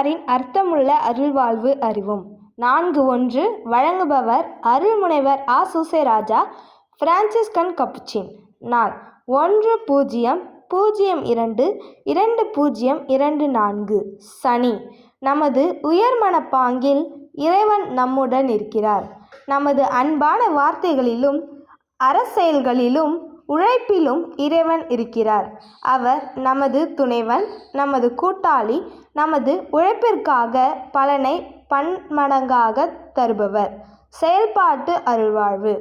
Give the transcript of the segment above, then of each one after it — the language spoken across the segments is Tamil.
அசிசியாரின் அர்த்தமுள்ள அருள்வாழ்வு அறிவும். 4.1 வழங்குபவர் அருள்முனைவர் ஆ. சூசைராஜா, பிரான்சிஸ்கன் கப்புச்சின். நாள் 1-0-02-2024 சனி. நமது உயர் மனப்பாங்கில் இறைவன் நம்முடன் இருக்கிறார். நமது அன்பான வார்த்தைகளிலும் அறச்செயல்களிலும் உழைப்பிலும் இறைவன் இருக்கிறார். அவர் நமது துணைவன், நமது கூட்டாளி, நமது உழைப்பிற்காக பலனை பன்மடங்காக தருபவர். செயல்பாட்டு அருள்வாழ்வு.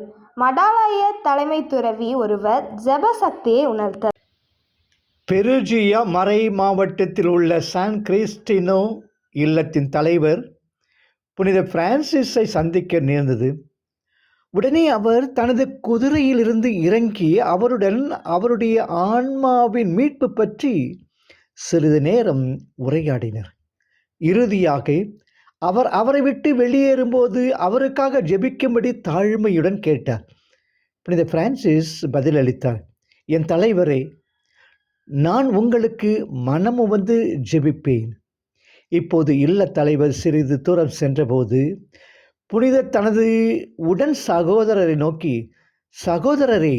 மடாலய தலைமை துறவி ஒருவர் ஜெப சக்தியை உணர்த்தார். பெருஜியா மறை மாவட்டத்தில் உள்ள சான் கிறிஸ்டினோ இல்லத்தின் தலைவர் புனித பிரான்சிஸை சந்திக்க நேர்ந்தது. உடனே அவர் தனது குதிரையிலிருந்து இறங்கி அவருடன் அவருடைய ஆன்மாவின் மீட்பு பற்றி சிறிது நேரம் உரையாடினர். இறுதியாக அவர் அவரை விட்டு வெளியேறும்போது அவருக்காக ஜெபிக்கும்படி தாழ்மையுடன் கேட்டார். புனித பிரான்சிஸ் பதிலளித்தார், என் தலைவரே, நான் உங்களுக்கு மனமுவந்து ஜெபிப்பேன். இப்போது இல்ல தலைவர் சிறிது தூரம் சென்றபோது புனிதர் தனது உடன் சகோதரரை நோக்கி, சகோதரரே,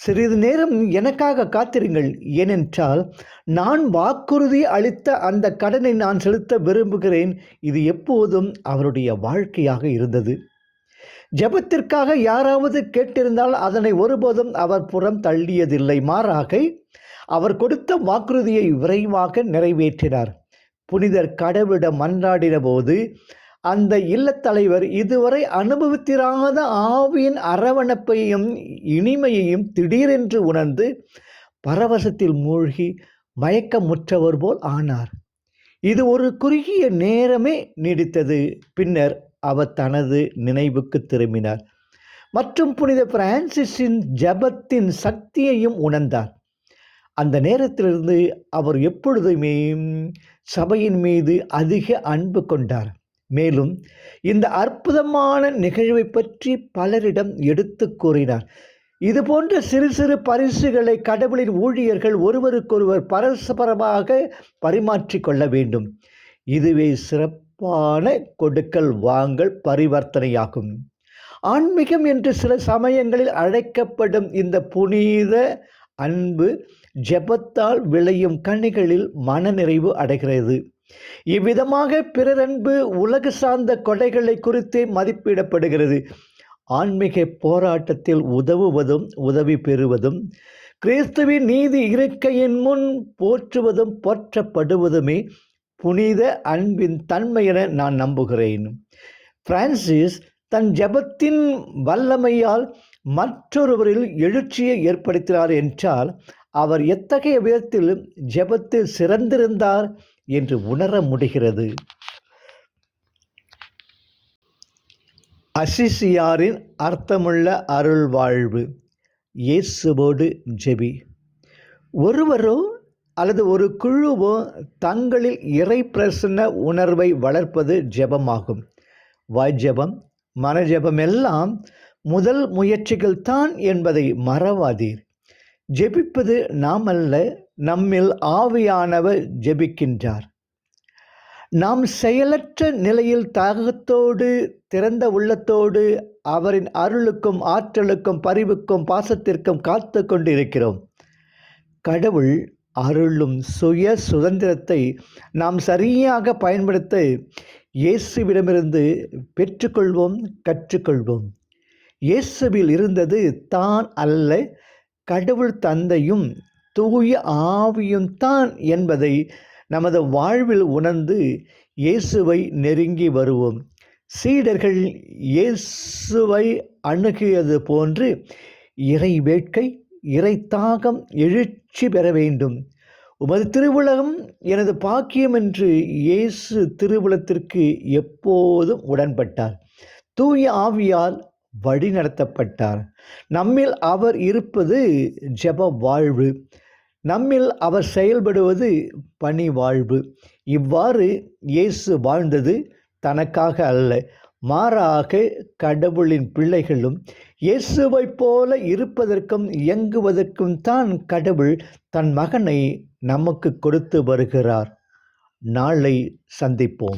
சிறிது நேரம் எனக்காக காத்திருங்கள். ஏனென்றால் நான் வாக்குறுதி அளித்த அந்த கடனை நான் செலுத்த விரும்புகிறேன். இது எப்போதும் அவருடைய வாழ்க்கையாக இருந்தது. ஜெபத்திற்காக யாராவது கேட்டிருந்தால் அதனை ஒருபோதும் அவர் புறம் தள்ளியதில்லை. மாறாக அவர் கொடுத்த வாக்குறுதியை விரைவாக நிறைவேற்றினார். புனிதர் கடவுளிடம் மன்றாடின போது அந்த இல்லத்தலைவர் இதுவரை அனுபவித்திராத ஆவியின் அரவணைப்பையும் இனிமையையும் திடீரென்று உணர்ந்து பரவசத்தில் மூழ்கி மயக்கமுற்றவர் போல் ஆனார். இது ஒரு குறுகிய நேரமே நீடித்தது. பின்னர் அவர் தனது நினைவுக்கு திரும்பினார் மற்றும் புனித பிரான்சிஸின் ஜெபத்தின் சக்தியையும் உணர்ந்தார். அந்த நேரத்திலிருந்து அவர் எப்பொழுதுமே சபையின் மீது அதிக அன்பு கொண்டார். மேலும் இந்த அற்புதமான நிகழ்வை பற்றி பலரிடம் எடுத்து கூறினார். இதுபோன்ற சிறு சிறு பரிசுகளை கடவுளின் ஊழியர்கள் ஒருவருக்கொருவர் பரஸ்பரமாக பரிமாற்றிக்கொள்ள வேண்டும். இதுவே சிறப்பான கொடுக்கல் வாங்கல் பரிவர்த்தனையாகும். ஆன்மீகம் என்று சில சமயங்களில் அழைக்கப்படும் இந்த புனித அன்பு ஜெபத்தால் விளையும் கனிகளில் மனநிறைவு அடைகிறது. இவ்விதமாக பிறரன்பு உலகு சார்ந்த கொடைகளை குறித்தே மதிப்பிடப்படுகிறது. ஆன்மீக போராட்டத்தில் உதவுவதும் உதவி பெறுவதும் கிறிஸ்துவின் நீதி இருக்கையின் முன் போற்றுவதும் போற்றப்படுவதுமே புனித அன்பின் தன்மை என நான் நம்புகிறேன். பிரான்சிஸ் தன் ஜெபத்தின் வல்லமையால் மற்றொருவரில் எழுச்சியை ஏற்படுத்தினார் என்றால் அவர் எத்தகைய விதத்தில் ஜெபத்தில் சிறந்திருந்தார் என்று உணர முடிகிறது. அசிசியாரின் அர்த்தமுள்ள அருள்வாழ்வு. இயேசுவோடு ஜெபி. ஒருவரோ அல்லது ஒரு குழுவோ தங்களில் இறை பிரசன்ன உணர்வை வளர்ப்பது ஜெபமாகும். வாய்ஜெபம், மனஜெபம் எல்லாம் முதல் முயற்சிகள் தான் என்பதை மறவாதீர். ஜெபிப்பது நாம் அல்ல, நம்மில் ஆவியானவர் ஜெபிக்கின்றார். நாம் செயலற்ற நிலையில் தாகத்தோடு திறந்த உள்ளத்தோடு அவரின் அருளுக்கும் ஆற்றலுக்கும் பரிவுக்கும் பாசத்திற்கும் காத்து கொண்டு இருக்கிறோம். கடவுள் அருளும் சுய சுதந்திரத்தை நாம் சரியாக பயன்படுத்த இயேசுவிடமிருந்து பெற்றுக்கொள்வோம், கற்றுக்கொள்வோம். இயேசுவில் இருந்தது தான் அல்ல, கடவுள் தந்தையும் தூய ஆவியும் தான் என்பதை நமது வாழ்வில் உணர்ந்து இயேசுவை நெருங்கி வருவோம். சீடர்கள் இயேசுவை அணுகியது போன்று இறை வேட்கை, இறை தாகம் எழுச்சி பெற வேண்டும். உமது திருவுலகம் எனது பாக்கியம் என்று இயேசு திருவுலத்திற்கு எப்போதும் உடன்பட்டார். தூய ஆவியால் வழிநடத்தப்பட்டார். நம்மில் அவர் இருப்பது ஜெப வாழ்வு, நம்மில் அவர் செயல்படுவது பணி வாழ்வு. இவ்வாறு இயேசு வாழ்ந்தது தனக்காக அல்ல, மாறாக கடவுளின் பிள்ளைகளும் இயேசுவைப் போல இருப்பதற்கும் இயங்குவதற்கும் தான் கடவுள் தன் மகனை நமக்கு கொடுத்து வருகிறார். நாளை சந்திப்போம்.